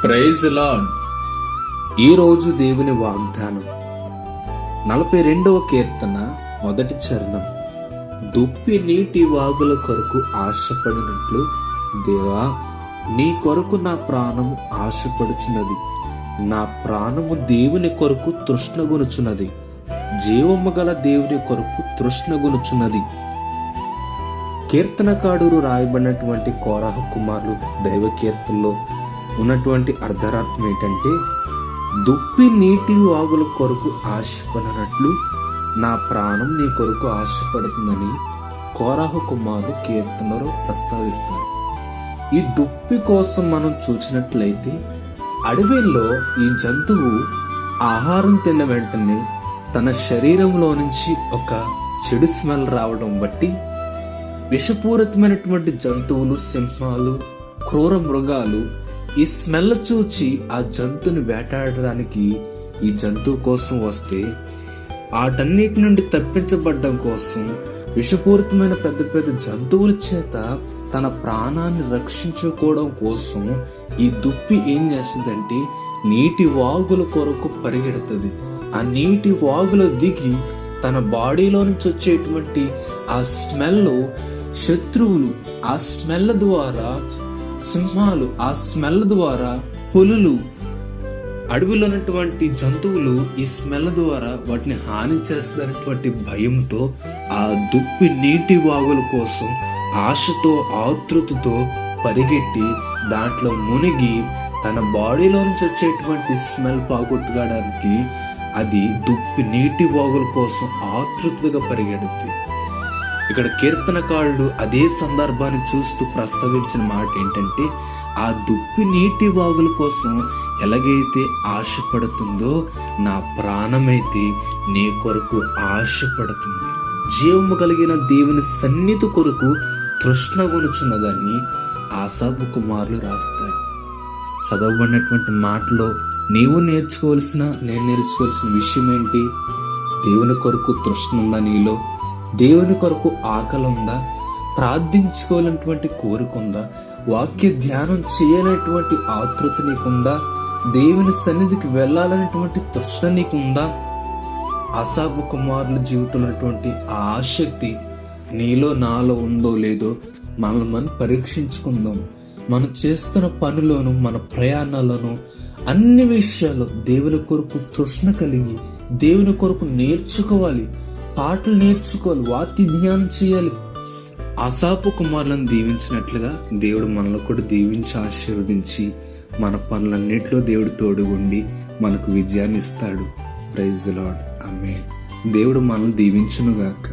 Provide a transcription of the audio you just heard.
Praise lord. ఈరోజు దేవుని వాగ్దానం 42వ కీర్తన 1వ చరణం. దుప్పి నీటి వాగుల కొరకు ఆశపడినట్లు దేవా, నీ కొరకు నా ప్రాణము ఆశపడుచున్నది. నా ప్రాణము దేవుని కొరకు తృష్ణగొనుచున్నది, జీవము గల దేవుని కొరకు తృష్ణగొనుచున్నది. కీర్తనకారుడు రాయబడినటువంటి కోరాహు కుమారులు దైవ కీర్తనలో ఉన్నటువంటి అర్ధరార్థం ఏంటంటే, దుప్పి నీటి వాగుల కొరకు ఆశపడినట్లు నా ప్రాణం నీ కొరకు ఆశపడుతుందని కోరాహు కుమారులు కీర్తనలో ప్రస్తావిస్తారు. ఈ దుప్పి కోసం మనం చూసినట్లయితే, అడవిలో ఈ జంతువు ఆహారం తిన్న వెంటనే తన శరీరంలో నుంచి ఒక చెడు స్మెల్ రావడం బట్టి విషపూరితమైనటువంటి జంతువులు, సింహాలు, క్రూర మృగాలు ఈ స్మెల్ చూచి ఆ జంతువుని వేటాడడానికి ఈ జంతువు కోసం వస్తే, వాటన్నిటి నుండి తప్పించబడ్డం కోసం విషపూరితమైన పెద్ద పెద్ద జంతువుల చేత తన ప్రాణాన్ని రక్షించుకోవడం కోసం ఈ దుప్పి ఏం చేస్తుందంటే నీటి వాగుల కొరకు పరిగెడుతుంది. ఆ నీటి వాగులో దిగి తన బాడీలో నుంచి వచ్చేటువంటి ఆ స్మెల్, శత్రువులు ఆ స్మెల్ ద్వారా, సింహాలు ఆ స్మెల్ ద్వారా, పులులు, అడవిలో ఉన్నటువంటి జంతువులు ఈ స్మెల్ ద్వారా వాటిని హాని చేస్తున్నటువంటి భయంతో ఆ దుప్పి నీటి వాగుల కోసం ఆశతో, ఆతృతతో పరిగెట్టి దాంట్లో మునిగి తన బాడీలో నుంచి వచ్చేటువంటి స్మెల్ పోగొట్టుకోవడానికి అది దుప్పి నీటి వాగుల కోసం ఆతృతగా పరిగెడుతుంది. ఇక్కడ కీర్తనకారుడు అదే సందర్భాన్ని చూస్తూ ప్రస్తావించిన మాట ఏంటంటే, ఆ దుప్పి నీటి వాగుల కోసం ఎలాగైతే ఆశపడుతుందో నా ప్రాణమైతే నీ కొరకు ఆశపడుతుంది. జీవము కలిగిన దేవుని సన్నిధి కొరకు తృష్ణగొనుచున్నదని ఆసాపు కుమారులు రాస్తాయి. చదవబడినటువంటి మాటలో నేను నేర్చుకోవాల్సిన విషయం ఏంటి? దేవుని కొరకు తృష్ణ ఉందా నీలో? దేవుని కొరకు ఆకలి ఉందా? ప్రార్థించుకోవాలన్నటువంటి కోరిక ఉందా? వాక్య ధ్యానం చేయాలనేటువంటి ఆతృత నీకుందా? దేవుని సన్నిధికి వెళ్ళాలనేటువంటి తృష్ణ నీకుందా? ఆసాపు కుమారుల జీవితంలో ఉన్నటువంటి ఆ ఆసక్తి నీలో, నాలో ఉందో లేదో మనం పరీక్షించుకుందాం. మనం చేస్తున్న పనిలోను, మన ప్రయాణాలను, అన్ని విషయాల్లో దేవుని కొరకు తృష్ణ కలిగి దేవుని కొరకు నేర్చుకోవాలి, పాటలు నేర్చుకోవాలి, వాక్య ధ్యానం చేయాలి. ఆసాపు కుమారులను దీవించినట్లుగా దేవుడు మనలో కూడా దీవించి ఆశీర్వదించి మన పనులన్నిటిలో దేవుడు తోడుగుండి మనకు విజయాన్ని ఇస్తాడు. Praise the Lord. ఆమేన్. దేవుడు మనల్ని దీవించునుగాక.